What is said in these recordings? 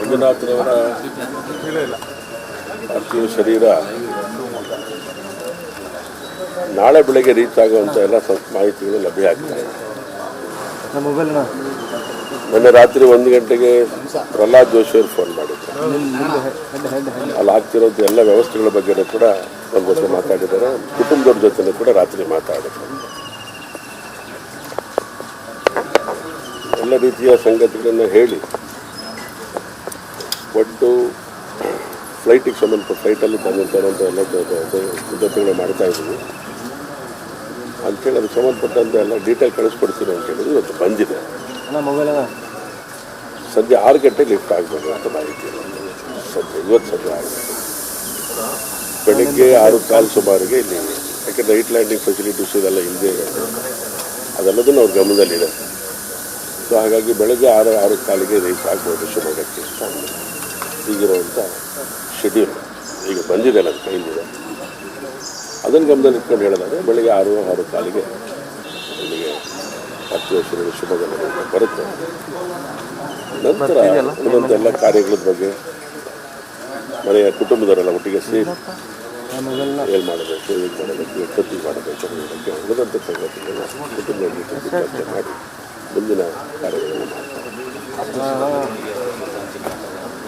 ಮಂಜುನಾಥ್ರವರ ಪಾರ್ಥಿವ ಶರೀರ ನಾಳೆ ಬೆಳಗ್ಗೆ ರೀಚ್ ಆಗುವಂಥ ಎಲ್ಲ ಮಾಹಿತಿಗಳು ಲಭ್ಯ ಆಗ್ತದೆ. ನಿನ್ನೆ ರಾತ್ರಿ 1 ಗಂಟೆಗೆ ಪ್ರಹ್ಲಾದ್ ಜೋಶಿ ಅವರು ಫೋನ್ ಮಾಡಿದ್ರು. ಅಲ್ಲಿ ಆಗ್ತಿರೋದು ಎಲ್ಲ ವ್ಯವಸ್ಥೆಗಳ ಬಗ್ಗೆ ಕೂಡ ನನ್ನ ಜೊತೆ ಮಾತಾಡಿದ್ದಾರೆ. ಕುಟುಂಬದವ್ರ ಜೊತೆ ಕೂಡ ರಾತ್ರಿ ಮಾತಾಡಿದ್ರು. ಎಲ್ಲ ರೀತಿಯ ಸಂಗತಿಗಳನ್ನು ಹೇಳಿ ಒಟ್ಟು ಫ್ಲೈಟಿಗೆ ಸಂಬಂಧಪಟ್ಟ ಫ್ಲೈಟಲ್ಲಿ ತಂದಿರ್ತಾರಂತ ಎಲ್ಲ ಸಿದ್ಧತೆಗಳು ಮಾಡ್ತಾ ಇದ್ದೀವಿ ಅಂಥೇಳಿ ಅದಕ್ಕೆ ಸಂಬಂಧಪಟ್ಟಂತೆ ಎಲ್ಲ ಡೀಟೇಲ್ ಕಳಿಸ್ಕೊಡ್ತೀನಿ ಅಂತ ಹೇಳಿದ್ರು. ಇವತ್ತು ಬಂದಿದೆ. ಸಂಜೆ 6 ಗಂಟೆಗೆ ಲಿಫ್ಟ್ ಆಗಬೇಕು ಅಂತ ಮಾಹಿತಿ ಇವತ್ತು ಸಂಜೆ ಆಗಬೇಕು. ಬೆಳಗ್ಗೆ 6:15 ಸುಮಾರಿಗೆ ಇಲ್ಲಿ ಯಾಕೆಂದರೆ ನೈಟ್ ಲ್ಯಾಂಡಿಂಗ್ ಫೆಸಿಲಿಟೀಸ್ ಇದೆಲ್ಲ ಹಿಂದೆ ಅದೆಲ್ಲದನ್ನು ಅವ್ರ ಗಮನದಲ್ಲಿದೆ. ಸೊ ಹಾಗಾಗಿ ಬೆಳಗ್ಗೆ 6:15ಗೆ ರೀಚ್ ಆಗ್ಬೋದು ಶಿವಮೊಗ್ಗಕ್ಕೆ ಅಂತ ಈಗಿರುವಂಥ ಶೆಡ್ಯೂಲ್ ಈಗ ಬಂದಿದೆ, ನನ್ನ ಕೈಲಿದೆ. ಅದನ್ನು ಗಮನದಲ್ಲಿ ಇಟ್ಕೊಂಡು ಹೇಳೋದಾದರೆ ಬೆಳಗ್ಗೆ 6:15ಗೆ ಇಲ್ಲಿಗೆ ಪಾರ್ಥಿವ ಶರೀರ ಶಿವಮೊಗ್ಗದಲ್ಲಿ ಬರುತ್ತೆ. ನಂತರ ಉಳಿದಂಥ ಎಲ್ಲ ಕಾರ್ಯಗಳ ಬಗ್ಗೆ ಮನೆಯ ಕುಟುಂಬದವರೆಲ್ಲ ಒಟ್ಟಿಗೆ ಸೇರಿ ಏನು ಮಾಡಬೇಕು, ಹೇಗೆ ಮಾಡಬೇಕು, ಎಷ್ಟೊತ್ತಿಗೆ ಮಾಡಬೇಕು ಅನ್ನೋದಕ್ಕೆ ಉಳಿದಂಥ ಸಂಗತಿಗಳನ್ನ ಕುಟುಂಬದಲ್ಲಿ ಚರ್ಚೆ ಮಾಡಿ ಮುಂದಿನ ಕಾರ್ಯಗಳನ್ನು ಮಾಡ್ತಾರೆ.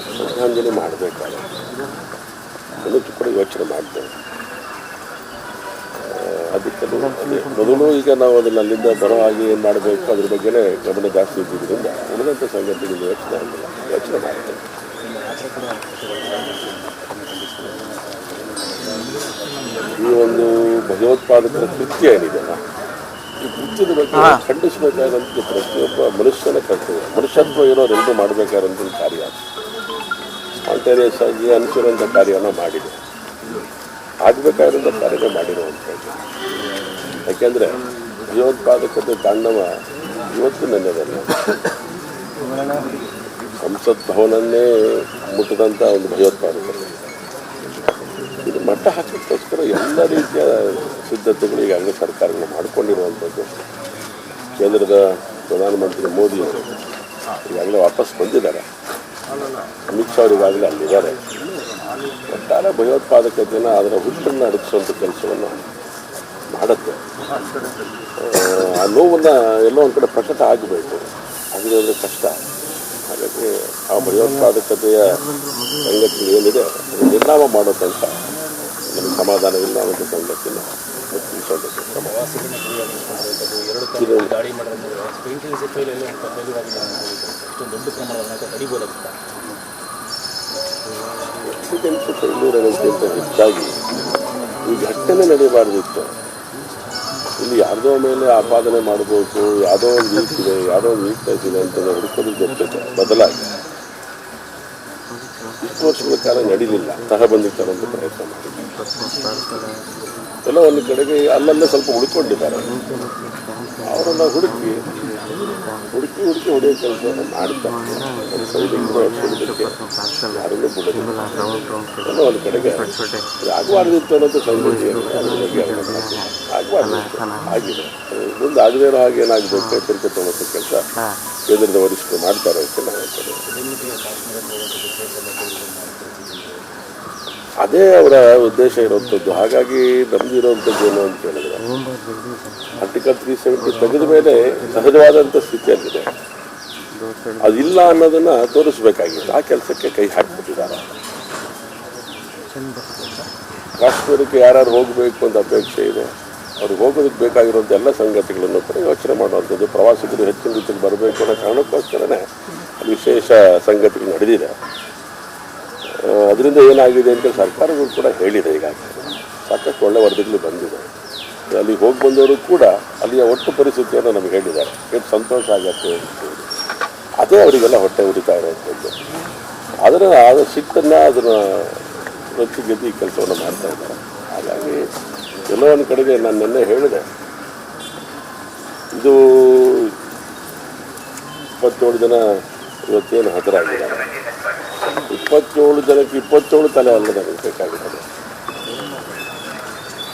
ಶ್ರದ್ಧಾಂಜಲಿ ಮಾಡಬೇಕಾದ್ರೆ ಇನ್ನೂ ಕೂಡ ಯೋಚನೆ ಮಾಡ್ತೇವೆ. ಅದಕ್ಕೆ ಮೊದಲು ಈಗ ನಾವು ಅದನ್ನು ಅಲ್ಲಿಂದ ಬರೋ ಹಾಗೆ ಏನು ಮಾಡಬೇಕು ಅದ್ರ ಬಗ್ಗೆನೇ ಗಮನ ಜಾಸ್ತಿ ಇದ್ದಿದ್ದರಿಂದ ಉಳಿದಂಥ ಸಂಗತಿಗಳು ಯೋಚನೆ ಮಾಡ್ತೇವೆ. ಈ ಒಂದು ಭಯೋತ್ಪಾದಕರ ಕೃತ್ಯ ಏನಿದೆಯಲ್ಲ, ಈ ಕೃತ್ಯದ ಬಗ್ಗೆ ಖಂಡಿಸಬೇಕಾದಂಥ ಪ್ರತಿಯೊಬ್ಬ ಮನುಷ್ಯನ ಕರ್ತವ್ಯ. ಮನುಷ್ಯತ್ವ ಇರೋರೆಲ್ಲರೂ ಮಾಡಬೇಕಾದಂಥ ಕಾರ್ಯ, ಸ್ಪಾಂಟೇನಿಯಸ್ ಆಗಿ ಅನಿಸಿರುವಂಥ ಕಾರ್ಯನ ಮಾಡಿದೆ, ಆಗಬೇಕಾಗಿರೋಂಥ ಕಾರ್ಯನೇ ಮಾಡಿರುವಂಥದ್ದು. ಯಾಕೆಂದರೆ ಭಯೋತ್ಪಾದಕತೆ ತಾಂಡವ ಇವತ್ತು ನೆನೆದಲ್ಲ. ಸಂಸತ್ ಭವನನ್ನೇ ಮುಟ್ಟಿದಂಥ ಒಂದು ಭಯೋತ್ಪಾದಕತೆ ಇದು ಮಟ್ಟ ಹಾಕೋಕ್ಕೋಸ್ಕರ ಎಲ್ಲ ರೀತಿಯ ಸಿದ್ಧತೆಗಳು ಈಗಾಗಲೇ ಸರ್ಕಾರಗಳು ಮಾಡಿಕೊಂಡಿರುವಂಥದ್ದು. ಕೇಂದ್ರದ ಪ್ರಧಾನಮಂತ್ರಿ ಮೋದಿ ಅವರು ಈಗಾಗಲೇ ವಾಪಸ್ ಬಂದಿದ್ದಾರೆ. ಅಮಿತ್ ಶಾ ಅವರು ಈಗಾಗಲೇ ಅಲ್ಲಿದ್ದಾರೆ. ಒಟ್ಟಾರೆ ಭಯೋತ್ಪಾದಕತೆಯನ್ನು ಅದರ ಹುಟ್ಟನ್ನು ಅಡಗಿಸುವಂಥ ಕೆಲಸವನ್ನು ಮಾಡುತ್ತೆ. ಆ ನೋವನ್ನು ಎಲ್ಲೋ ಒಂದು ಕಡೆ ಪ್ರಕಟ ಆಗಬೇಕು, ಆಗಿರೋದ್ರೆ ಕಷ್ಟ. ಹಾಗಾಗಿ ಆ ಭಯೋತ್ಪಾದಕತೆಯ ಸಂಗತಿಗಳು ಏನಿದೆ ಅದು ನಿರ್ನಾಮ ಮಾಡೋ ತನಕ ನನಗೆ ಸಮಾಧಾನವಿಲ್ಲ ಅನ್ನೋದು ಸಂಗತಿನ ತಿಳಿಸೋದಕ್ಕೆ ಎಕ್ಸಿಡೆಂಟ್ ಫೇಲ್ಯೂರ್ ಅನ್ನೋದಕ್ಕಿಂತ ಹೆಚ್ಚಾಗಿ ಈ ಘಟನೆ ನಡೆಯಬಾರ್ದಿತ್ತು. ಇಲ್ಲಿ ಯಾರ್ದೋ ಮೇಲೆ ಆಪಾದನೆ ಮಾಡಬೇಕು, ಯಾವುದೋ ಒಂದು ವೀಕ್ ಇದೆ, ಯಾವುದೋ ಒಂದು ವೀಕ್ನೆಸ್ ಇದೆ ಅಂತ ಹುಡುಕೋದು ಗೊತ್ತಿದೆ. ಬದಲಾಗಿ ಇಷ್ಟು ವರ್ಷಗಳ ಕಾಲ ನಡೀಲಿಲ್ಲ, ತಹಬಂದಿತಾರಂತ ಪ್ರಯತ್ನ ಮಾಡಿದ್ದಾರೆ. ಎಲ್ಲ ಒಂದು ಕಡೆಗೆ ಅಲ್ಲಲ್ಲೇ ಸ್ವಲ್ಪ ಉಳ್ಕೊಂಡಿದ್ದಾರೆ. ಅವರನ್ನು ಹುಡುಕಿ ಹೊಡೆಯೋ ಕೆಲಸವನ್ನು ಮಾಡ್ತಾರೆ. ಯಾರನ್ನೂ ಬಿಡೋದಿಲ್ಲ. ಎಲ್ಲ ಒಂದು ಕಡೆಗೆ ಆಗಬಾರ್ದಿತ್ತು ಅನ್ನೋದು ಸಂಗತಿ ಆಗಬಾರ್ದಿತ್ತು, ಆಗಿದೆ. ಮುಂದೆ ಆಗದೇನೋ ಹಾಗೆ ಏನಾಗಬೇಕು ಎಚ್ಚರಿಕೆ ತಗೊಳ್ಳೋದು ಕೆಲಸ ಕೇಂದ್ರದ ವರಿಷ್ಠರು ಮಾಡ್ತಾರೆ ಅಂತ ನಾವು ಹೇಳ್ತೇವೆ. ಅದೇ ಅವರ ಉದ್ದೇಶ ಇರುವಂಥದ್ದು. ಹಾಗಾಗಿ ನಮ್ದಿರುವಂಥದ್ದು ಏನು ಅಂತ ಹೇಳಿದ್ರೆ ಆರ್ಟಿಕಲ್ 370 ತೆಗೆದ ಮೇಲೆ ಸಹಜವಾದಂಥ ಸ್ಥಿತಿಯಲ್ಲಿದೆ. ಅದಿಲ್ಲ ಅನ್ನೋದನ್ನು ತೋರಿಸ್ಬೇಕಾಗಿತ್ತು. ಆ ಕೆಲಸಕ್ಕೆ ಕೈ ಹಾಕಿಬಿಟ್ಟಿದ್ದಾರೆ. ಕಾಶ್ಮೀರಕ್ಕೆ ಯಾರು ಹೋಗಬೇಕು ಅಂತ ಅಪೇಕ್ಷೆ ಇದೆ, ಅವ್ರಿಗೆ ಹೋಗೋದಕ್ಕೆ ಬೇಕಾಗಿರುವಂಥ ಎಲ್ಲ ಸಂಗತಿಗಳನ್ನು ಕೂಡ ಯೋಚನೆ ಮಾಡುವಂಥದ್ದು. ಪ್ರವಾಸಿಗರು ಹೆಚ್ಚಿನ ರೀತಿಯಲ್ಲಿ ಬರಬೇಕು ಅನ್ನೋ ಕಾರಣಕ್ಕೋಸ್ಕರನೇ ವಿಶೇಷ ಸಂಗತಿಗಳು ನಡೆದಿದೆ. ಅದರಿಂದ ಏನಾಗಿದೆ ಅಂತ ಸರ್ಕಾರಗಳು ಕೂಡ ಹೇಳಿದೆ. ಈಗಾಗಲೇ ಸಾಕಷ್ಟು ಒಳ್ಳೆ ವರದಿಗಳು ಬಂದಿದೆ. ಅಲ್ಲಿಗೆ ಹೋಗಿ ಬಂದವರು ಕೂಡ ಅಲ್ಲಿಯ ಒಟ್ಟು ಪರಿಸ್ಥಿತಿಯನ್ನು ನಮಗೆ ಹೇಳಿದ್ದಾರೆ. ಎಷ್ಟು ಸಂತೋಷ ಆಗತ್ತೆ ಅಂತೇಳಿ. ಅದೇ ಅವರಿಗೆಲ್ಲ ಹೊಟ್ಟೆ ಉರಿತಾ ಇರೋವಂಥದ್ದು. ಆದ ಸಿಟ್ಟನ್ನು ಅದನ್ನು ರೊಚ್ಚಿಗೆದ್ದು ಈ ಕೆಲಸವನ್ನು ಮಾಡ್ತಾ ಇದ್ದಾರೆ. ಹಾಗಾಗಿ ಎಲ್ಲೋ ಒಂದು ಕಡೆಗೆ ನಾನು ನಿನ್ನೆ ಹೇಳಿದೆ, ಇದು 27 ಜನ ಇವತ್ತೇನು ಹತರಾಗಿದ್ದಾರೆ. 27 ಜನಕ್ಕೆ 27 ತಲೆ ಅಲ್ಲ ನನಗೆ ಬೇಕಾಗಿದ್ದಾರೆ.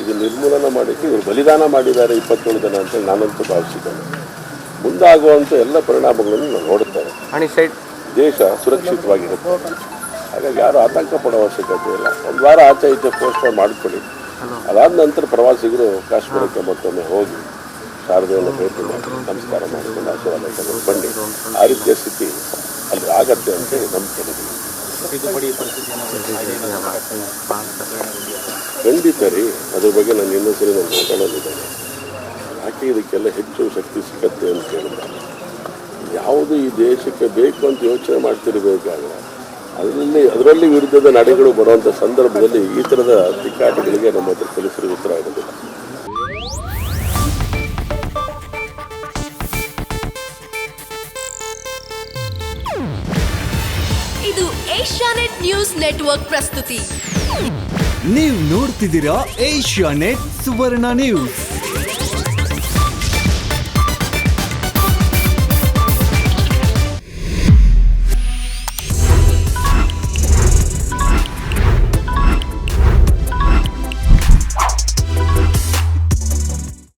ಇದು ನಿರ್ಮೂಲನ ಮಾಡೋಕ್ಕೆ ಇವರು ಬಲಿದಾನ ಮಾಡಿದ್ದಾರೆ 27 ಜನ ಅಂತೇಳಿ ನಾನಂತೂ ಭಾವಿಸಿದ್ದೇನೆ. ಮುಂದಾಗುವಂಥ ಎಲ್ಲ ಪರಿಣಾಮಗಳನ್ನು ನಾವು ನೋಡುತ್ತೇವೆ. आणि ಸೈಡ್ ದೇಶ ಸುರಕ್ಷಿತವಾಗಿರುತ್ತೆ. ಹಾಗಾಗಿ ಯಾರು ಆತಂಕ ಪಡೋ ಅವಶ್ಯಕತೆ ಇಲ್ಲ. ಒಂದು ವಾರ ಆಚೆ ಈಚೆ ಪೋಸ್ಟ್ಪೋನ್ ಮಾಡಿಕೊಳ್ಳಿ. ಅದಾದ ನಂತರ ಪ್ರವಾಸಿಗರು ಕಾಶ್ಮೀರಕ್ಕೆ ಮತ್ತೊಮ್ಮೆ ಹೋಗಿ ಶಾರದೆಯನ್ನು ಭೇಟಿ ಮಾಡಿ ನಮಸ್ಕಾರ ಮಾಡಿಕೊಂಡು ಆಶೀರ್ವಾದ ತಗೊಂಡು ಬನ್ನಿ. ಆ ರೀತಿಯ ಸ್ಥಿತಿ ಅಲ್ಲಿ ಆಗತ್ತೆ ಅಂತೇಳಿ ನಂಬ್ಕೊಂಡಿದ್ದೀವಿ. ಖಂಡಿತ ರೀ, ಅದ್ರ ಬಗ್ಗೆ ನಾನು ಇನ್ನೊಂದು ಸರಿ ನಾನು ಮಾತಾಡೋದಿದ್ದೇನೆ. ಯಾಕೆ ಇದಕ್ಕೆಲ್ಲ ಹೆಚ್ಚು ಶಕ್ತಿ ಸಿಗತ್ತೆ ಅಂತ ಹೇಳಿದ್ರೆ, ಯಾವುದು ಈ ದೇಶಕ್ಕೆ ಬೇಕು ಅಂತ ಯೋಚನೆ ಮಾಡ್ತಿರ್ಬೇಕಾದ್ರೆ ಅದರಲ್ಲಿ ವಿರುದ್ಧದ ನಡೆಗಳು ಬರುವಂಥ ಸಂದರ್ಭದಲ್ಲಿ ಈ ಥರದ ತಿಕ್ಕಾಟಗಳಿಗೆ ನಮ್ಮ ಹತ್ರ ಪೊಲೀಸರಿಗೆ ಉತ್ತರ ಆಗೋದಿಲ್ಲ. ಇದು ಏಷ್ಯಾನೆಟ್ ನ್ಯೂಸ್ ನೆಟ್ವರ್ಕ್ ಪ್ರಸ್ತುತಿ. ನೀವು ನೋಡ್ತಿದ್ದೀರಾ ಏಷ್ಯಾನೆಟ್ ಸುವರ್ಣ ನ್ಯೂಸ್.